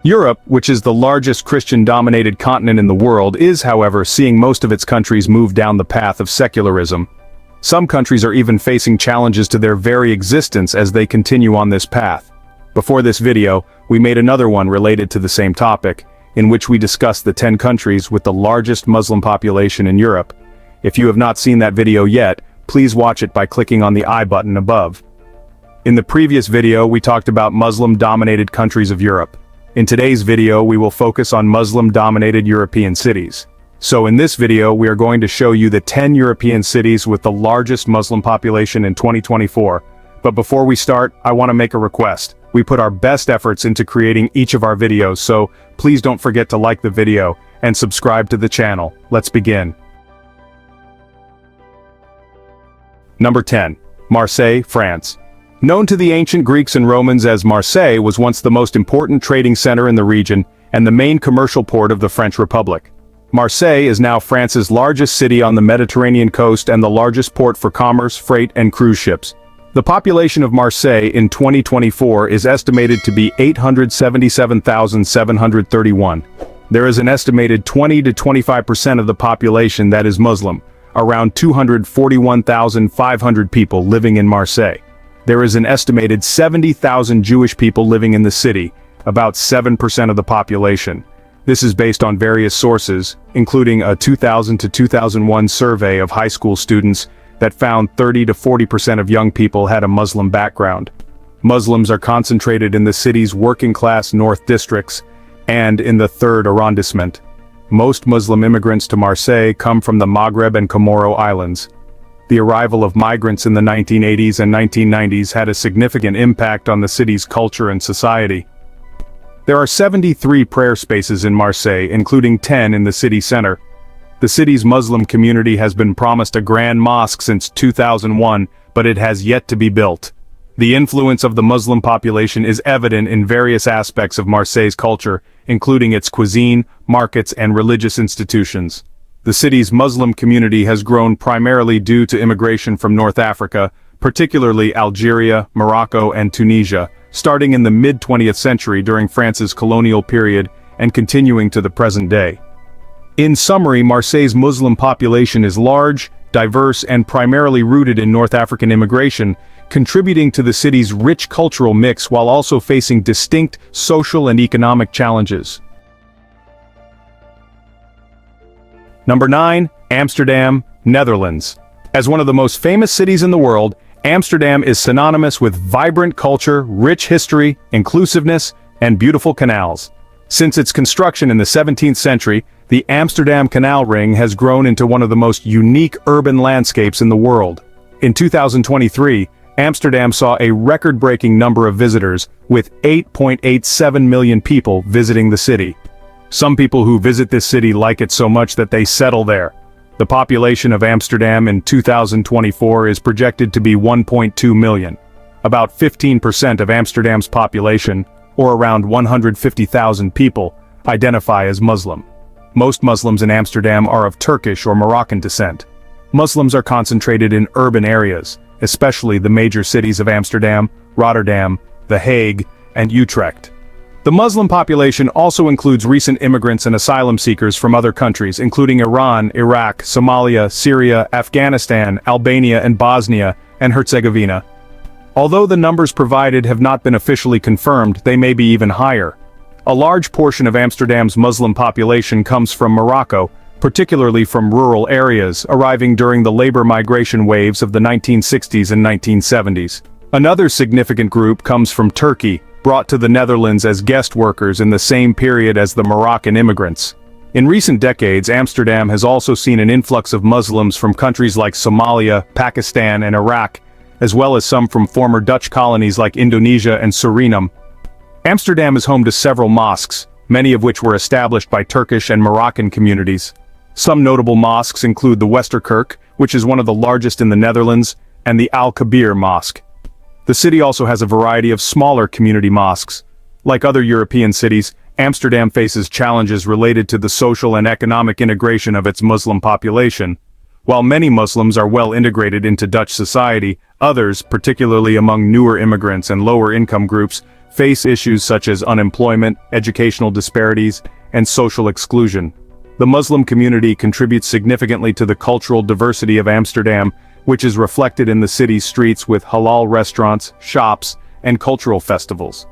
Europe, which is the largest Christian-dominated continent in the world, is, however, seeing most of its countries move down the path of secularism. Some countries are even facing challenges to their very existence as they continue on this path. Before this video, we made another one related to the same topic, in which we discussed the 10 countries with the largest Muslim population in Europe. If you have not seen that video yet, please watch it by clicking on the I button above. In the previous video, we talked about Muslim-dominated countries of Europe. In today's video, we will focus on Muslim-dominated European cities. So in this video, we are going to show you the 10 European cities with the largest Muslim population in 2024. But before we start, I want to make a request. We put our best efforts into creating each of our videos, so please don't forget to like the video and subscribe to the channel. Let's begin. Number 10. Marseille, France. Known to the ancient Greeks and Romans as Marseille was once the most important trading center in the region and the main commercial port of the French Republic. Marseille is now France's largest city on the Mediterranean coast and the largest port for commerce, freight, and cruise ships. The population of Marseille in 2024 is estimated to be 877,731. There is an estimated 20 to 25% of the population that is Muslim, around 241,500 people living in Marseille. There is an estimated 70,000 Jewish people living in the city, about 7% of the population. This is based on various sources, including a 2000 to 2001 survey of high school students that found 30 to 40% of young people had a Muslim background. Muslims are concentrated in the city's working-class north districts and in the 3rd arrondissement. Most Muslim immigrants to Marseille come from the Maghreb and Comoro Islands. The arrival of migrants in the 1980s and 1990s had a significant impact on the city's culture and society. There are 73 prayer spaces in Marseille, including 10 in the city center. The city's Muslim community has been promised a grand mosque since 2001, but it has yet to be built. The influence of the Muslim population is evident in various aspects of Marseille's culture, including its cuisine, markets, and religious institutions. The city's Muslim community has grown primarily due to immigration from North Africa, particularly Algeria, Morocco, and Tunisia, starting in the mid-20th century during France's colonial period and continuing to the present day. In summary, Marseille's Muslim population is large, diverse, and primarily rooted in North African immigration, contributing to the city's rich cultural mix while also facing distinct social and economic challenges. Number 9. Amsterdam, Netherlands. As one of the most famous cities in the world, Amsterdam is synonymous with vibrant culture, rich history, inclusiveness, and beautiful canals. Since its construction in the 17th century, the Amsterdam Canal Ring has grown into one of the most unique urban landscapes in the world. In 2023, Amsterdam saw a record-breaking number of visitors, with 8.87 million people visiting the city. Some people who visit this city like it so much that they settle there. The population of Amsterdam in 2024 is projected to be 1.2 million. About 15% of Amsterdam's population, or around 150,000 people, identify as Muslim. Most Muslims in Amsterdam are of Turkish or Moroccan descent. Muslims are concentrated in urban areas, especially the major cities of Amsterdam, Rotterdam, The Hague, and Utrecht. The Muslim population also includes recent immigrants and asylum seekers from other countries, including Iran, Iraq, Somalia, Syria, Afghanistan, Albania, and Bosnia and Herzegovina. Although the numbers provided have not been officially confirmed, they may be even higher. A large portion of Amsterdam's Muslim population comes from Morocco, particularly from rural areas, arriving during the labor migration waves of the 1960s and 1970s. Another significant group comes from Turkey, brought to the Netherlands as guest workers in the same period as the Moroccan immigrants. In recent decades, Amsterdam has also seen an influx of Muslims from countries like Somalia, Pakistan, and Iraq, as well as some from former Dutch colonies like Indonesia and Suriname. Amsterdam is home to several mosques, many of which were established by Turkish and Moroccan communities. Some notable mosques include the Westerkerk, which is one of the largest in the Netherlands, and the Al-Kabir Mosque. The city also has a variety of smaller community mosques. Like other European cities, Amsterdam faces challenges related to the social and economic integration of its Muslim population. While many Muslims are well integrated into Dutch society, others, particularly among newer immigrants and lower income groups, face issues such as unemployment, educational disparities, and social exclusion. The Muslim community contributes significantly to the cultural diversity of Amsterdam, which is reflected in the city's streets with halal restaurants, shops, and cultural festivals.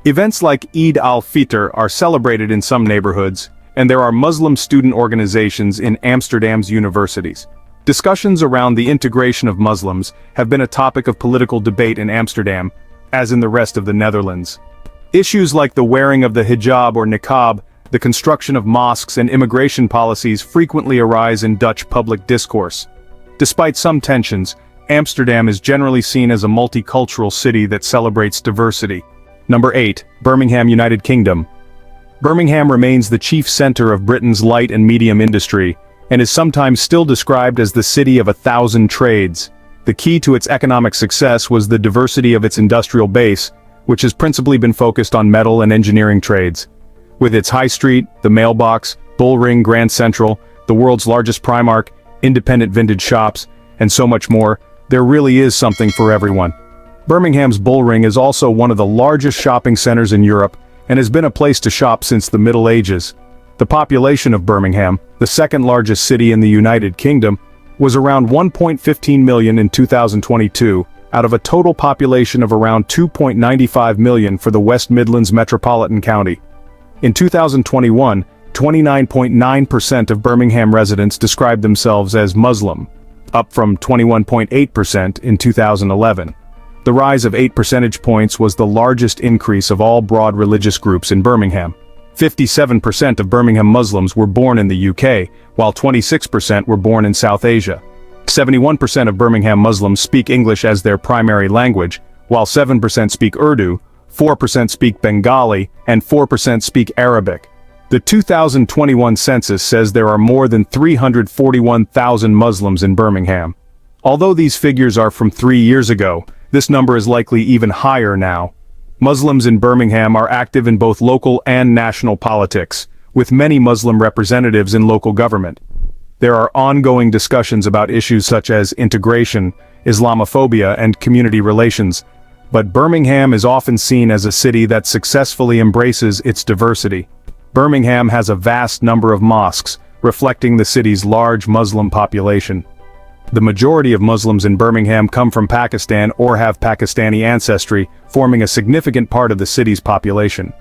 Events like Eid al-Fitr are celebrated in some neighborhoods, and there are Muslim student organizations in Amsterdam's universities. Discussions around the integration of Muslims have been a topic of political debate in Amsterdam, as in the rest of the Netherlands. Issues like the wearing of the hijab or niqab, the construction of mosques and immigration policies frequently arise in Dutch public discourse. Despite some tensions, Amsterdam is generally seen as a multicultural city that celebrates diversity. Number 8. Birmingham, United Kingdom. Birmingham remains the chief center of Britain's light and medium industry, and is sometimes still described as the city of 1,000 trades. The key to its economic success was the diversity of its industrial base, which has principally been focused on metal and engineering trades. With its high street, the mailbox, Bullring Grand Central, the world's largest Primark, independent vintage shops, and so much more, there really is something for everyone. Birmingham's Bullring is also one of the largest shopping centers in Europe, and has been a place to shop since the Middle Ages. The population of Birmingham, the second largest city in the United Kingdom, was around 1.15 million in 2022, out of a total population of around 2.95 million for the West Midlands metropolitan county. In 2021, 29.9% of Birmingham residents described themselves as Muslim, up from 21.8% in 2011. The rise of 8 percentage points was the largest increase of all broad religious groups in Birmingham. 57% of Birmingham Muslims were born in the UK, while 26% were born in South Asia. 71% of Birmingham Muslims speak English as their primary language, while 7% speak Urdu, 4% speak Bengali, and 4% speak Arabic. The 2021 census says there are more than 341,000 Muslims in Birmingham. Although these figures are from 3 years ago, this number is likely even higher now. Muslims in Birmingham are active in both local and national politics, with many Muslim representatives in local government. There are ongoing discussions about issues such as integration, Islamophobia, and community relations, but Birmingham is often seen as a city that successfully embraces its diversity. Birmingham has a vast number of mosques, reflecting the city's large Muslim population. The majority of Muslims in Birmingham come from Pakistan or have Pakistani ancestry, forming a significant part of the city's population.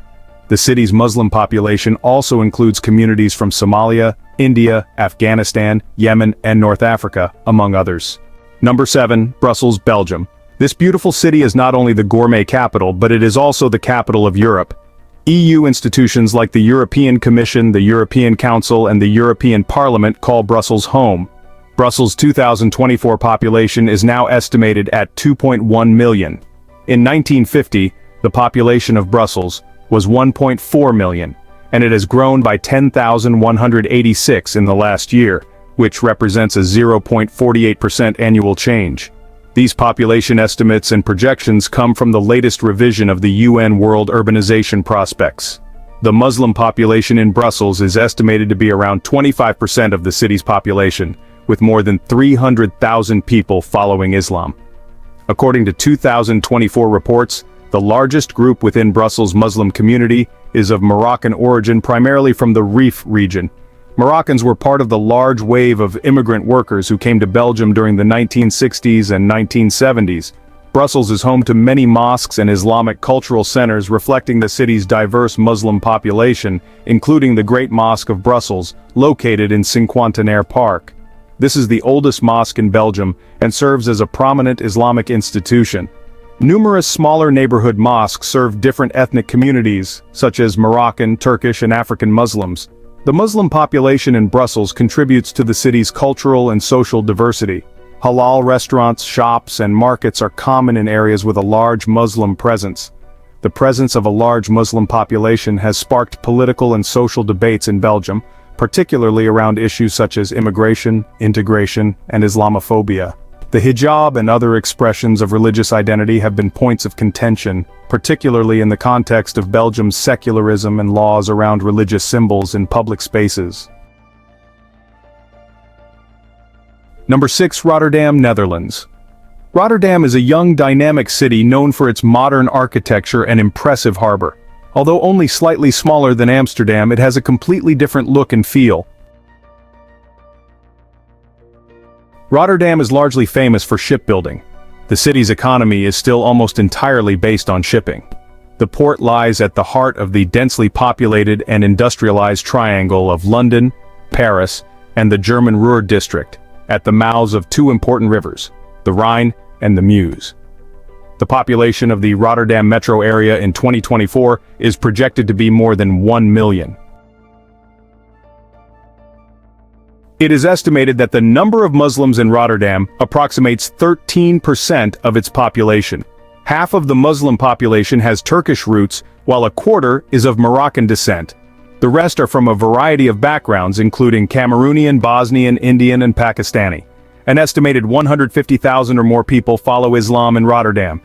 The city's Muslim population also includes communities from Somalia, India, Afghanistan, Yemen, and North Africa, among others. Number 7. Brussels, Belgium. This beautiful city is not only the gourmet capital, but it is also the capital of Europe. EU institutions like the European Commission, the European Council, and the European Parliament call Brussels home. Brussels' 2024 population is now estimated at 2.1 million. In 1950, the population of Brussels was 1.4 million, and it has grown by 10,186 in the last year, which represents a 0.48% annual change. These population estimates and projections come from the latest revision of the UN World Urbanization Prospects. The Muslim population in Brussels is estimated to be around 25% of the city's population, with more than 300,000 people following Islam. According to 2024 reports, the largest group within Brussels' Muslim community is of Moroccan origin, primarily from the Rif region. Moroccans were part of the large wave of immigrant workers who came to Belgium during the 1960s and 1970s. Brussels is home to many mosques and Islamic cultural centers reflecting the city's diverse Muslim population, including the Great Mosque of Brussels, located in Cinquantenaire Park. This is the oldest mosque in Belgium and serves as a prominent Islamic institution. Numerous smaller neighborhood mosques serve different ethnic communities, such as Moroccan, Turkish, and African Muslims. The Muslim population in Brussels contributes to the city's cultural and social diversity. Halal restaurants, shops, and markets are common in areas with a large Muslim presence. The presence of a large Muslim population has sparked political and social debates in Belgium, particularly around issues such as immigration, integration, and Islamophobia. The hijab and other expressions of religious identity have been points of contention, particularly in the context of Belgium's secularism and laws around religious symbols in public spaces. Number 6. Rotterdam, Netherlands. Rotterdam is a young, dynamic city known for its modern architecture and impressive harbor. Although only slightly smaller than Amsterdam, it has a completely different look and feel. Rotterdam is largely famous for shipbuilding. The city's economy is still almost entirely based on shipping. The port lies at the heart of the densely populated and industrialized triangle of London, Paris, and the German Ruhr district, at the mouths of two important rivers, the Rhine and the Meuse. The population of the Rotterdam metro area in 2024 is projected to be more than 1 million. It is estimated that the number of Muslims in Rotterdam approximates 13% of its population. Half of the Muslim population has Turkish roots, while a quarter is of Moroccan descent. The rest are from a variety of backgrounds including Cameroonian, Bosnian, Indian, and Pakistani. An estimated 150,000 or more people follow Islam in Rotterdam.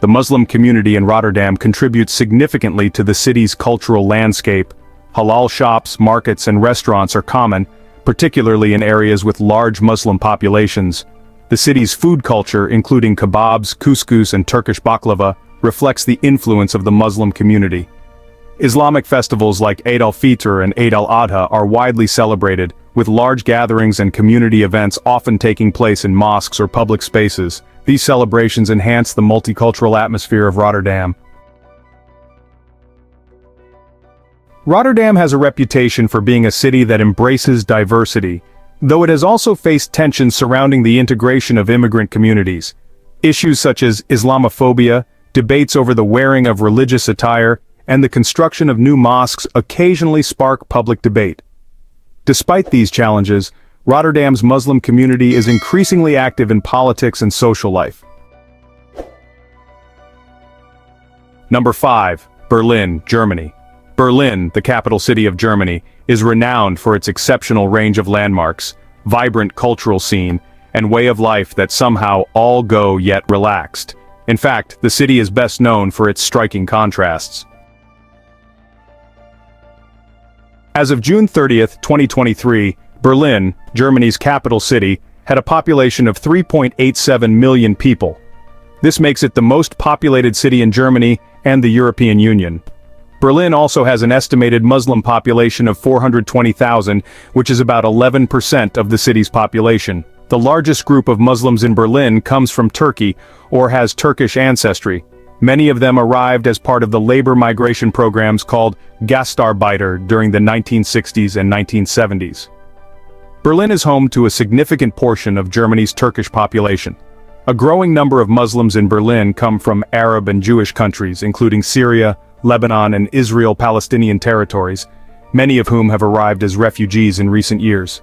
The Muslim community in Rotterdam contributes significantly to the city's cultural landscape. Halal shops, markets, and restaurants are common, particularly in areas with large Muslim populations. The city's food culture, including kebabs, couscous, and Turkish baklava, reflects the influence of the Muslim community. Islamic festivals like Eid al-Fitr and Eid al-Adha are widely celebrated, with large gatherings and community events often taking place in mosques or public spaces. These celebrations enhance the multicultural atmosphere of Rotterdam. Rotterdam has a reputation for being a city that embraces diversity, though it has also faced tensions surrounding the integration of immigrant communities. Issues such as Islamophobia, debates over the wearing of religious attire, and the construction of new mosques occasionally spark public debate. Despite these challenges, Rotterdam's Muslim community is increasingly active in politics and social life. Number 5. Berlin, Germany. Berlin, the capital city of Germany, is renowned for its exceptional range of landmarks, vibrant cultural scene, and way of life that somehow all go yet relaxed. In fact, the city is best known for its striking contrasts. As of June 30, 2023, Berlin, Germany's capital city, had a population of 3.87 million people. This makes it the most populated city in Germany and the European Union. Berlin also has an estimated Muslim population of 420,000, which is about 11% of the city's population. The largest group of Muslims in Berlin comes from Turkey or has Turkish ancestry. Many of them arrived as part of the labor migration programs called Gastarbeiter during the 1960s and 1970s. Berlin is home to a significant portion of Germany's Turkish population. A growing number of Muslims in Berlin come from Arab and Jewish countries, including Syria, Lebanon, and Israel-Palestinian territories, many of whom have arrived as refugees in recent years.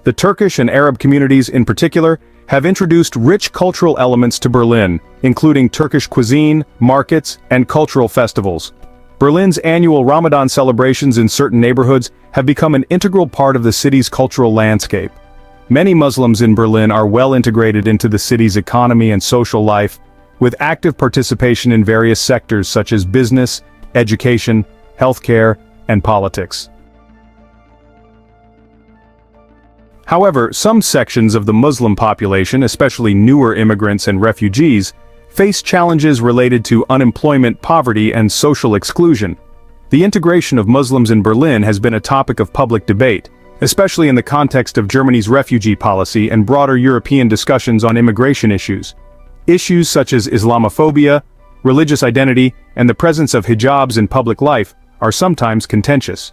The Turkish and Arab communities in particular have introduced rich cultural elements to Berlin, including Turkish cuisine, markets, and cultural festivals. Berlin's annual Ramadan celebrations in certain neighborhoods have become an integral part of the city's cultural landscape. Many Muslims in Berlin are well integrated into the city's economy and social life, with active participation in various sectors such as business, education, healthcare, and politics. However, some sections of the Muslim population, especially newer immigrants and refugees, face challenges related to unemployment, poverty, and social exclusion. The integration of Muslims in Berlin has been a topic of public debate, especially in the context of Germany's refugee policy and broader European discussions on immigration issues. Issues such as Islamophobia, religious identity, and the presence of hijabs in public life are sometimes contentious.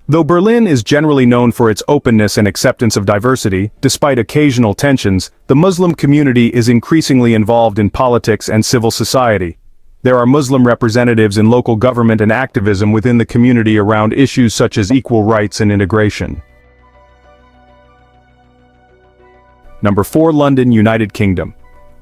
Though Berlin is generally known for its openness and acceptance of diversity, despite occasional tensions, the Muslim community is increasingly involved in politics and civil society. There are Muslim representatives in local government and activism within the community around issues such as equal rights and integration. Number 4. London, United Kingdom.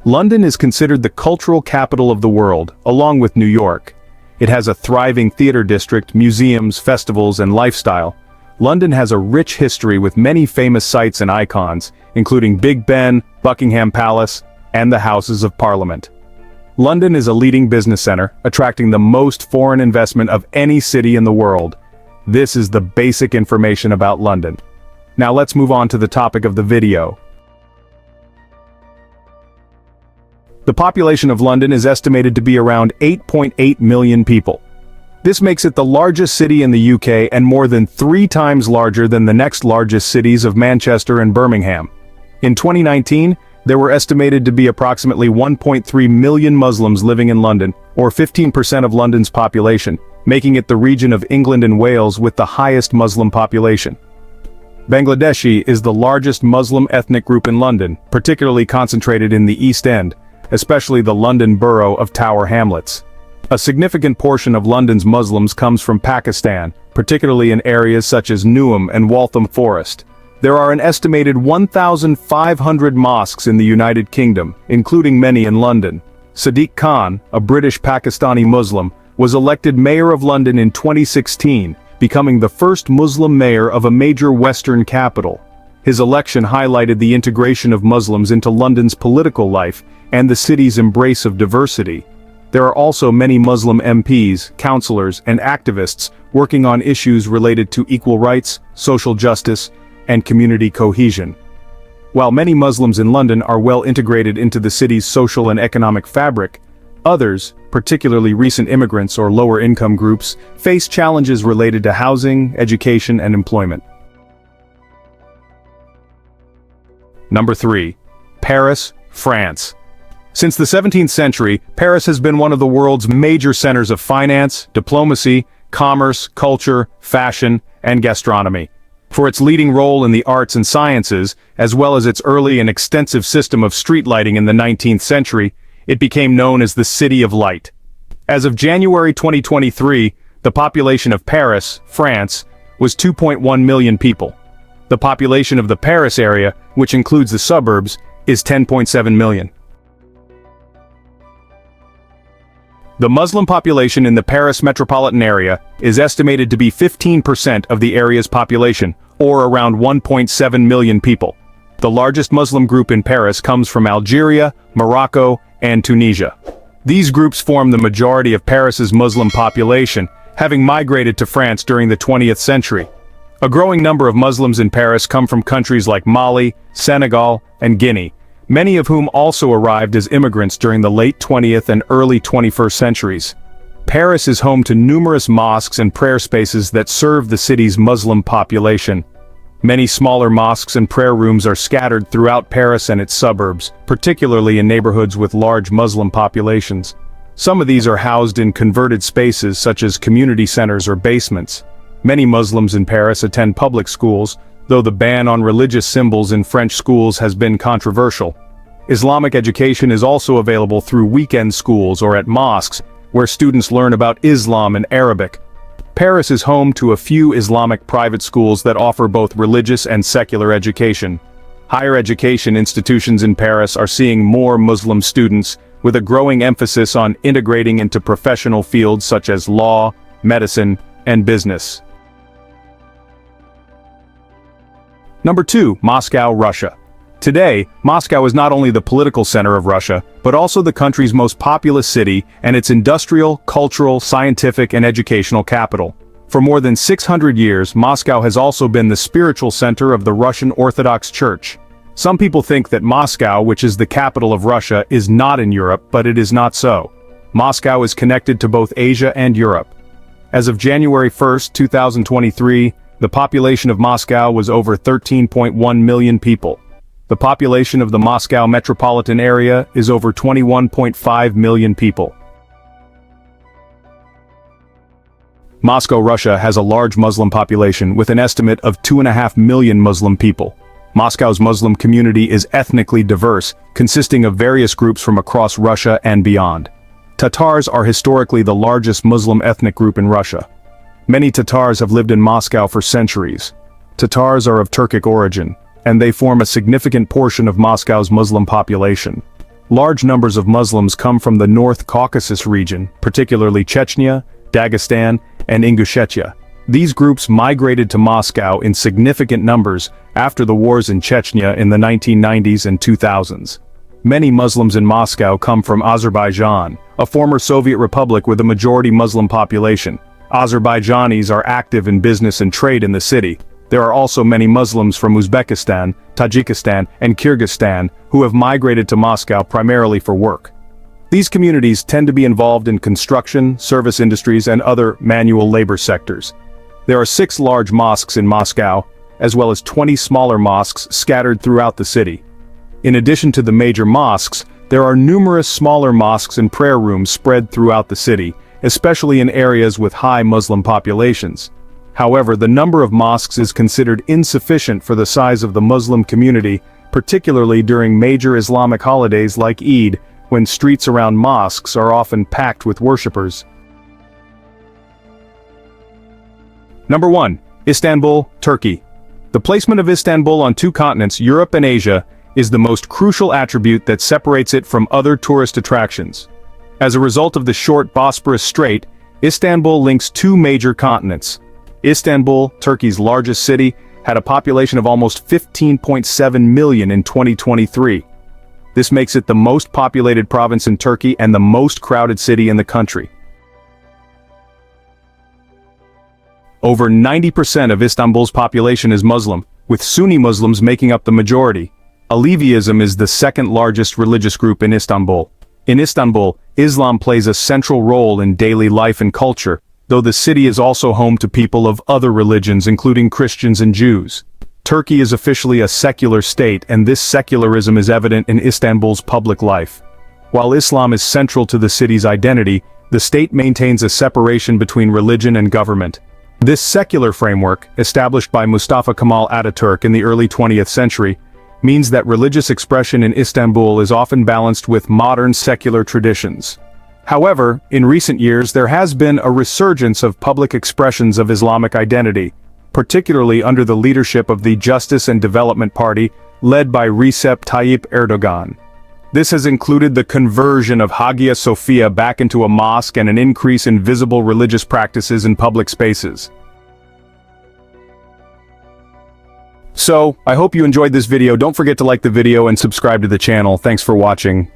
London is considered the cultural capital of the world, along with New York. It has a thriving theater district, museums, festivals, and lifestyle. London has a rich history with many famous sites and icons, including Big Ben, Buckingham Palace, and the Houses of Parliament. London is a leading business center, attracting the most foreign investment of any city in the world. This is the basic information about London. Now let's move on to the topic of the video. The population of London is estimated to be around 8.8 million people. This makes it the largest city in the UK and more than 3 times larger than the next largest cities of Manchester and Birmingham. In 2019, there were estimated to be approximately 1.3 million Muslims living in London, or 15% of London's population, making it the region of England and Wales with the highest Muslim population. Bangladeshi is the largest Muslim ethnic group in London, particularly concentrated in the East End, especially the London borough of Tower Hamlets. A significant portion of London's Muslims comes from Pakistan, particularly in areas such as Newham and Waltham Forest. There are an estimated 1,500 mosques in the United Kingdom, including many in London. Sadiq Khan, a British Pakistani Muslim, was elected mayor of London in 2016, becoming the first Muslim mayor of a major Western capital. His election highlighted the integration of Muslims into London's political life and the city's embrace of diversity. There are also many Muslim MPs, councillors, and activists working on issues related to equal rights, social justice, and community cohesion. While many Muslims in London are well integrated into the city's social and economic fabric, others, particularly recent immigrants or lower-income groups, face challenges related to housing, education, and employment. Number 3. Paris, France. Since the 17th century, Paris has been one of the world's major centers of finance, diplomacy, commerce, culture, fashion, and gastronomy. For its leading role in the arts and sciences, as well as its early and extensive system of street lighting in the 19th century, it became known as the City of Light. As of January 2023, the population of Paris, France, was 2.1 million people. The population of the Paris area, which includes the suburbs, is 10.7 million. The Muslim population in the Paris metropolitan area is estimated to be 15% of the area's population, or around 1.7 million people. The largest Muslim group in Paris comes from Algeria, Morocco, and Tunisia. These groups form the majority of Paris's Muslim population, having migrated to France during the 20th century. A growing number of Muslims in Paris come from countries like Mali, Senegal, and Guinea, many of whom also arrived as immigrants during the late 20th and early 21st centuries. Paris is home to numerous mosques and prayer spaces that serve the city's Muslim population. Many smaller mosques and prayer rooms are scattered throughout Paris and its suburbs, particularly in neighborhoods with large Muslim populations. Some of these are housed in converted spaces such as community centers or basements. Many Muslims in Paris attend public schools, though the ban on religious symbols in French schools has been controversial. Islamic education is also available through weekend schools or at mosques, where students learn about Islam and Arabic. Paris is home to a few Islamic private schools that offer both religious and secular education. Higher education institutions in Paris are seeing more Muslim students, with a growing emphasis on integrating into professional fields such as law, medicine, and business. Number 2. Moscow, Russia. Today, Moscow is not only the political center of Russia, but also the country's most populous city and its industrial, cultural, scientific, and educational capital. For more than 600 years, Moscow has also been the spiritual center of the Russian Orthodox Church. Some people think that Moscow, which is the capital of Russia, is not in Europe, but it is not so. Moscow is connected to both Asia and Europe. As of January 1, 2023, the population of Moscow was over 13.1 million people. The population of the Moscow metropolitan area is over 21.5 million people. Moscow, Russia has a large Muslim population with an estimate of 2.5 million Muslim people. Moscow's Muslim community is ethnically diverse, consisting of various groups from across Russia and beyond. Tatars are historically the largest Muslim ethnic group in Russia. Many Tatars have lived in Moscow for centuries. Tatars are of Turkic origin, and they form a significant portion of Moscow's Muslim population. Large numbers of Muslims come from the North Caucasus region, particularly Chechnya, Dagestan, and Ingushetia. These groups migrated to Moscow in significant numbers after the wars in Chechnya in the 1990s and 2000s. Many Muslims in Moscow come from Azerbaijan, a former Soviet republic with a majority Muslim population. Azerbaijanis are active in business and trade in the city. There are also many Muslims from Uzbekistan, Tajikistan, and Kyrgyzstan who have migrated to Moscow primarily for work. These communities tend to be involved in construction, service industries, and other manual labor sectors. There are 6 large mosques in Moscow, as well as 20 smaller mosques scattered throughout the city. In addition to the major mosques, there are numerous smaller mosques and prayer rooms spread throughout the city, especially in areas with high Muslim populations. However, the number of mosques is considered insufficient for the size of the Muslim community, particularly during major Islamic holidays like Eid, when streets around mosques are often packed with worshippers. Number 1. Istanbul, Turkey. The placement of Istanbul on 2 continents, Europe and Asia, is the most crucial attribute that separates it from other tourist attractions. As a result of the short Bosporus Strait, Istanbul links 2 major continents. Istanbul, Turkey's largest city, had a population of almost 15.7 million in 2023. This makes it the most populated province in Turkey and the most crowded city in the country. Over 90% of Istanbul's population is Muslim, with Sunni Muslims making up the majority. Alevism is the second largest religious group in Istanbul. In Istanbul, Islam plays a central role in daily life and culture, though the city is also home to people of other religions including Christians and Jews. Turkey is officially a secular state, and this secularism is evident in Istanbul's public life. While Islam is central to the city's identity, the state maintains a separation between religion and government. This secular framework, established by Mustafa Kemal Ataturk in the early 20th century, means that religious expression in Istanbul is often balanced with modern secular traditions. However, in recent years there has been a resurgence of public expressions of Islamic identity, particularly under the leadership of the Justice and Development Party, led by Recep Tayyip Erdogan. This has included the conversion of Hagia Sophia back into a mosque and an increase in visible religious practices in public spaces. So, I hope you enjoyed this video. Don't forget to like the video and subscribe to the channel. Thanks for watching.